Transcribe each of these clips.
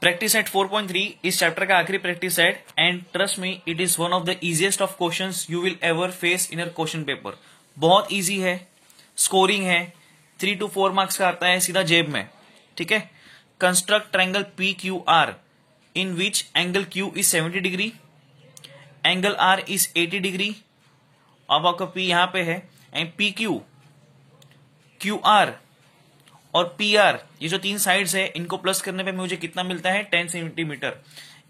Practice set 4.3 इस chapter का आखिरी practice set and trust me it is one of the easiest of questions you will ever face in your question paper. बहुत easy है, scoring है, 3 to 4 marks का आता है सीधा जेब में। ठीक है, construct triangle P Q R in which angle Q is 70 degree, angle R is 80 degree. अब आपका पी यहां पे है and P Q, Q R और पी आर, ये जो तीन साइड्स है इनको प्लस करने पे मुझे कितना मिलता है 10 सेंटीमीटर।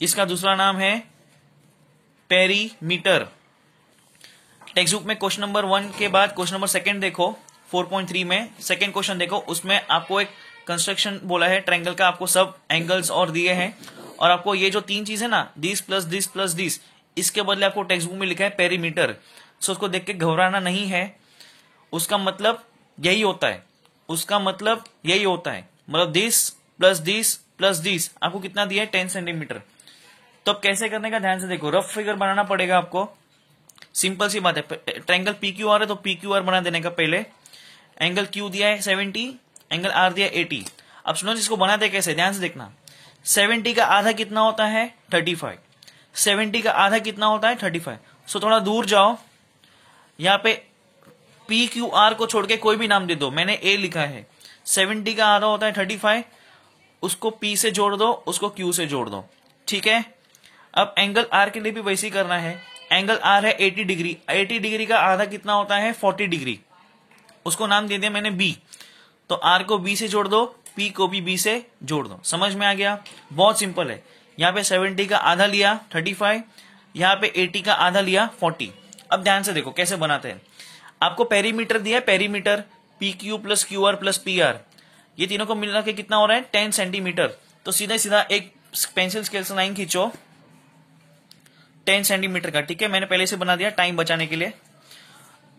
इसका दूसरा नाम है पेरीमीटर। टेक्स्ट बुक में क्वेश्चन नंबर 1 के बाद क्वेश्चन नंबर 2 देखो 4.3 में सेकंड क्वेश्चन देखो, उसमें आपको एक कंस्ट्रक्शन बोला है ट्रायंगल का, आपको सब एंगल्स और दिए हैं और आपको ये जो तीन चीज है ना this plus this plus this, इसके बदले आपको टेक्स्ट बुक में लिखा है पेरीमीटर। सो उसको देख के घबराना नहीं है, उसका मतलब यही होता है, उसका मतलब यही होता है, मतलब दिस प्लस दिस आपको कितना दिया है 10 सेंटीमीटर। तो अब कैसे करने का ध्यान से देखो, रफ फिगर बनाना पड़ेगा आपको। सिंपल सी बात है, ट्रायंगल पी क्यू आर है तो पी क्यू आर बना देने का पहले। एंगल क्यू दिया है 70, एंगल आर दिया 80। अब सुनो जिसको बनाते कैसे, ध्यान से देखना। 70 का आधा कितना होता है 35, 70 का आधा कितना होता है 35। सो थोड़ा दूर जाओ, यहाँ पे पी क्यू आर को छोड़ के कोई भी नाम दे दो, मैंने ए लिखा है। 70 का आधा होता है 35, उसको पी से जोड़ दो, उसको क्यू से जोड़ दो। ठीक है, अब एंगल आर के लिए भी वैसे ही करना है। एंगल आर है 80 डिग्री, 80 डिग्री का आधा कितना होता है 40 डिग्री, उसको नाम दे दिया मैंने बी। तो आर को बी से जोड़ दो, पी को भी बी से जोड़ दो। समझ में आ गया, बहुत सिंपल है। यहाँ पे 70 का आधा लिया 35, यहाँ पे 80 का आधा लिया 40। अब ध्यान से देखो कैसे बनाते हैं। आपको पेरीमीटर दिया है, perimeter P Q plus Q R plus P R, ये तीनों को मिला के कितना हो रहा है 10 सेंटीमीटर। तो सीधा सीधा एक पेंसिल स्केल से लाइन खींचो 10 सेंटीमीटर का। ठीक है, मैंने पहले से बना दिया टाइम बचाने के लिए।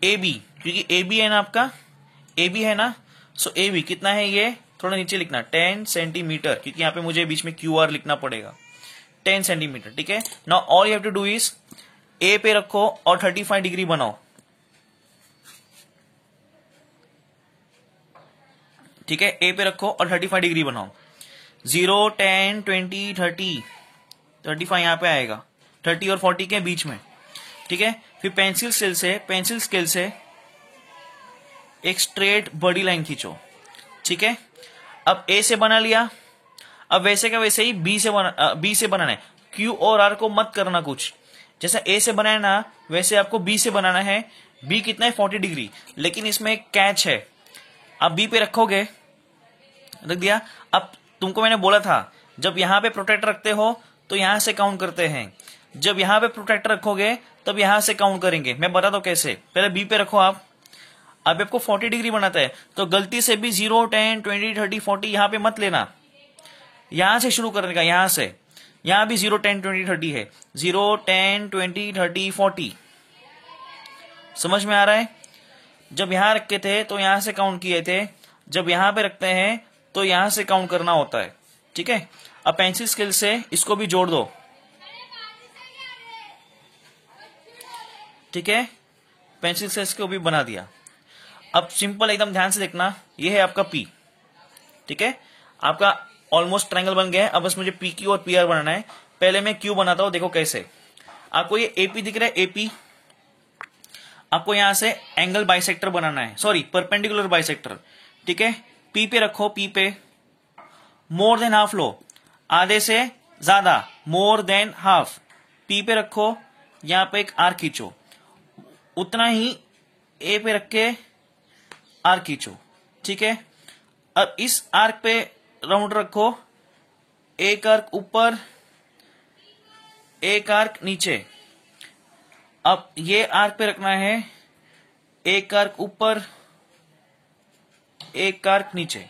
ए बी, क्योंकि ए बी है ना आपका, ए बी है ना, सो ए बी कितना है, ये थोड़ा नीचे लिखना 10 सेंटीमीटर, क्योंकि यहाँ पे मुझे बीच में क्यू आर लिखना पड़ेगा 10 सेंटीमीटर। ठीक है, now all you have to do is A पे रखो और 35 डिग्री बनाओ। ठीक है, ए पे रखो और 35 डिग्री बनाओ। 0, 10, 20, 30, 35 यहां पे आएगा, 30 और 40 के बीच में। ठीक है, फिर पेंसिल स्केल से एक स्ट्रेट बड़ी लाइन खींचो। ठीक है, अब ए से बना लिया, अब वैसे का वैसे ही बी से बनाना है। क्यू और आर को मत करना कुछ, जैसा ए से बनाया ना वैसे आपको बी से बनाना है। बी कितना है 40 डिग्री, लेकिन इसमें एक कैच है, आप बी पे रखोगे, रख दिया। अब तुमको मैंने बोला था जब यहां पे प्रोटेक्टर रखते हो तो यहां से काउंट करते हैं, जब यहां पे प्रोटेक्टर रखोगे तब यहां से काउंट करेंगे। मैं बता दो कैसे, पहले बी पे रखो आप। अब आपको 40 डिग्री बनाता है तो गलती से भी 0, 10, 20, 30, 40 यहां पे मत लेना, यहां से शुरू करने का, यहां से। यहां भी 0, 10, 20, 30 है, 0, 10, 20, 30, 40। समझ में आ रहा है? जब यहां रखे थे तो यहां से काउंट किए थे, जब यहां पे रखते हैं तो यहां से काउंट करना होता है। ठीक है, अब पेंसिल स्केल से इसको भी जोड़ दो। ठीक है, पेंसिल स्केल को भी बना दिया। अब सिंपल एकदम ध्यान से देखना, ये है आपका पी। ठीक है, आपका ऑलमोस्ट ट्रायंगल बन गया है। अब बस मुझे पी क्यू और पी आर बनाना है। पहले मैं क्यू बनाता हूं, देखो कैसे। आपको ये एपी दिख रहा है, एपी, आपको यहां से एंगल बाइसेक्टर बनाना है, सॉरी परपेंडिकुलर बाइसेक्टर। ठीक है, पी पे रखो, पी पे मोर देन हाफ लो, आधे से ज्यादा, मोर देन हाफ। पी पे रखो, यहां पे एक आर्क खींचो, उतना ही ए पे रख के आर्क खींचो। ठीक है, अब इस आर्क पे राउंड रखो, एक आर्क ऊपर, एक आर्क नीचे। अब ये आर्क पे रखना है, एक आर्क ऊपर, एक आर्क नीचे।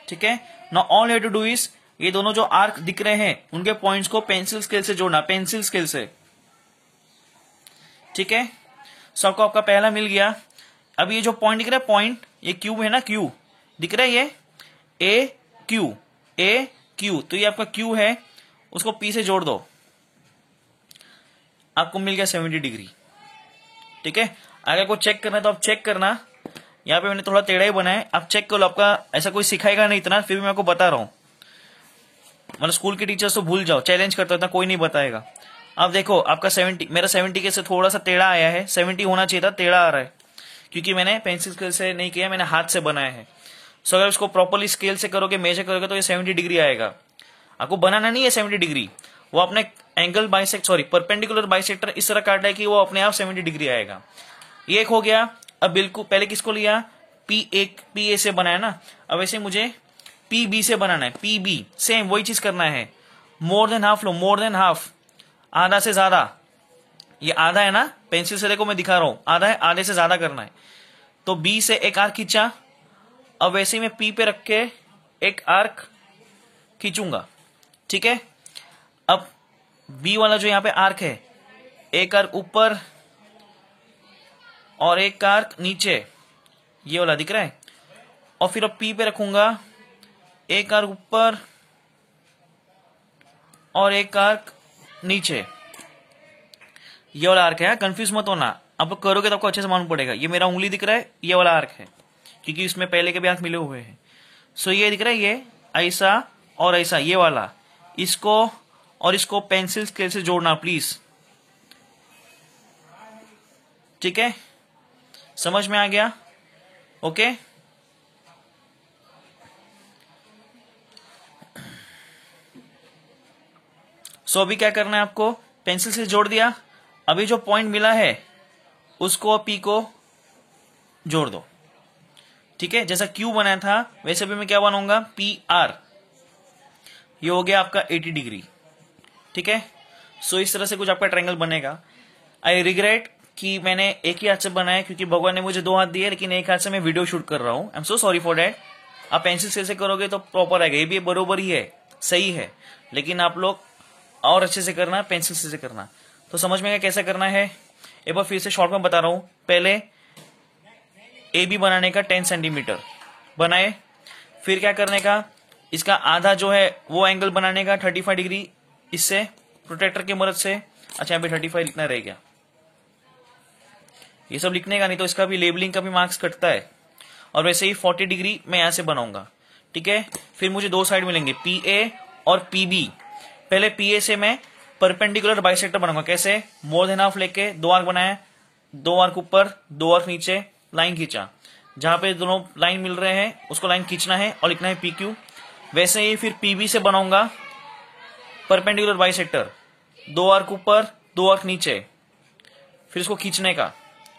ठीक है, now all you have to do is, ये दोनों जो आर्क दिख रहे हैं उनके पॉइंट्स को पेंसिल स्केल से जोड़ना, पेंसिल स्केल से। ठीक है, सबको आपका पहला मिल गया। अब ये जो पॉइंट दिख रहा है, पॉइंट, ये क्यूब है ना, क्यू दिख रहा है, ये ए क्यू, तो ये आपका क्यू है, उसको पी से जोड़ दो, आपको मिल गया 70 डिग्री। ठीक है, अगर आपको चेक करना है तो आप चेक करना, यहाँ पे मैंने थोड़ा टेढ़ा ही बनाया है, आप चेक कर लो। आपका ऐसा कोई सिखाएगा नहीं इतना, फिर भी मैं आपको बता रहा हूं। मतलब स्कूल के टीचर्स तो भूल जाओ, चैलेंज करता था, कोई नहीं बताएगा। अब देखो आपका 70, मेरा 70 के से थोड़ा सा टेढ़ा आया है, 70 होना चाहिए था, टेढ़ा आ रहा है क्योंकि मैंने पेंसिल स्केल से नहीं किया, मैंने हाथ से बनाया है। सो अगर इसको प्रॉपरली स्केल से करोगे, मेजर करोगे तो ये 70 डिग्री आएगा। आपको बनाना नहीं है 70 डिग्री, वो अपने angle bisect, sorry perpendicular bisector इस तरह काटा है कि वो अपने आप 70 डिग्री आएगा। ये एक हो गया। अब बिल्कुल पहले किसको लिया, पी ए से बनाया ना, अब ऐसे मुझे पी बी से बनाना है, पी बी सेम वही चीज करना है। मोर देन हाफ लो, मोर देन हाफ, आधा से ज्यादा। ये आधा है ना, पेंसिल से देखो मैं दिखा रहा हूं, आधा है, आधे से ज्यादा करना है। तो बी से एक आर्क खींचा, अब वैसे ही मैं पी पे रख के एक आर्क खींचूंगा, ठीक है। अब बी वाला जो यहां पे आर्क है, एक आर्क ऊपर और एक आर्क नीचे, ये वाला दिख रहा है। और फिर अब पी पे रखूंगा, एक आर्क ऊपर और एक आर्क नीचे, ये वाला आर्क है। कंफ्यूज मत होना, अब करोगे तो आपको अच्छे से मालूम पड़ेगा। ये मेरा उंगली दिख रहा है, ये वाला आर्क है क्योंकि इसमें पहले के भी आर्क मिले हुए हैं। सो ये दिख रहा है, ये ऐसा और ऐसा, ये वाला, इसको और इसको पेंसिल स्केल से जोड़ना प्लीज, ठीक है। समझ में आ गया? ओके। सो अभी क्या करना है आपको, पेंसिल से जोड़ दिया, अभी जो पॉइंट मिला है उसको पी को जोड़ दो, ठीक है। जैसा क्यू बनाया था वैसे भी मैं क्या बनाऊंगा, पी आर। ये हो गया आपका 80 डिग्री, ठीक है। सो इस तरह से कुछ आपका ट्रायंगल बनेगा। आई रिग्रेट कि मैंने एक ही हाथ से बनाया क्योंकि भगवान ने मुझे 2 हाथ दिए, लेकिन एक हाथ से मैं वीडियो शूट कर रहा हूं। I am so sorry for that. आप पेंसिल स्केल से करोगे तो प्रॉपर आएगा, ये भी बरोबर ही है, सही है, लेकिन आप लोग और अच्छे से करना, पेंसिल से करना। तो समझ में कैसे करना है, एक बार फिर से शॉर्ट में बता रहा हूं। पहले ए बी बनाने का 10 सेंटीमीटर बनाए, फिर क्या करने का, इसका आधा जो है वो एंगल बनाने का 35 डिग्री, इससे प्रोटेक्टर की मदद से। अच्छा यहाँ पे 35 लिखना रह गया, ये सब लिखने का नहीं तो इसका भी लेबलिंग का भी मार्क्स कटता है। और वैसे ही 40 डिग्री मैं यहां से बनाऊंगा, ठीक है। फिर मुझे 2 साइड मिलेंगे, पी ए और पी बी। पहले पी ए से मैं परपेंडिकुलर बाइसेक्टर बनाऊंगा, कैसे, मोर देन हाफ लेके 2 आर्क बनाया, 2 आर्क ऊपर 2 आर्क नीचे, लाइन खींचा, जहां पे दोनों लाइन मिल रहे हैं उसको लाइन खींचना है और लिखना है पी क्यू। वैसे ही फिर पीबी से बनाऊंगा परपेंडिकुलर बाइसेक्टर, 2 आर्क ऊपर 2 आर्क नीचे, फिर इसको खींचने का,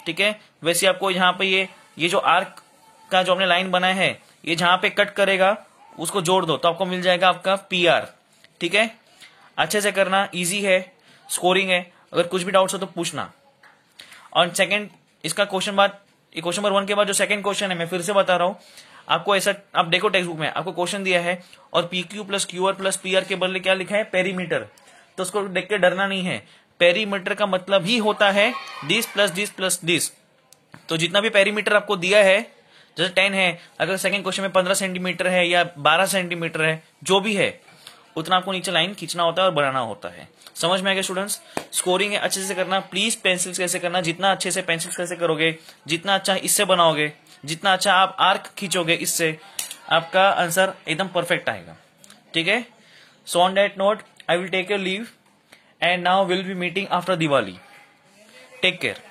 ठीक है। वैसे आपको यहाँ पे ये जो आर्क का जो हमने लाइन बनाया है, ये जहां पे कट करेगा उसको जोड़ दो तो आपको मिल जाएगा आपका पी आर, ठीक है। अच्छे से करना, इजी है, स्कोरिंग है। अगर कुछ भी डाउट्स हो तो पूछना। और सेकंड इसका क्वेश्चन बाद, क्वेश्चन नंबर 1 के बाद जो सेकंड क्वेश्चन है मैं फिर से बता रहा हूं आपको। ऐसा आप देखो टेक्स्ट बुक में आपको क्वेश्चन दिया है और P Q plus Q R plus P R के बदले क्या लिखा है, पेरीमीटर। तो उसको देख के डरना नहीं है, पेरीमीटर का मतलब ही होता है this plus this plus this. तो जितना भी पेरीमीटर आपको दिया है, जैसे 10 है, अगर सेकंड क्वेश्चन में 15 सेंटीमीटर है या 12 सेंटीमीटर है, जो भी है उतना आपको नीचे लाइन खींचना होता है और बनाना होता है। समझ में आ गया स्टूडेंट्स? स्कोरिंग है, अच्छे से करना प्लीज, पेंसिल कैसे करना, जितना अच्छे से पेंसिल कैसे करोगे, जितना अच्छा इससे बनाओगे, जितना अच्छा आप आर्क खींचोगे, इससे आपका आंसर एकदम परफेक्ट आएगा, ठीक है। So on that note I will take your leave and now will be meeting after Diwali. Take care.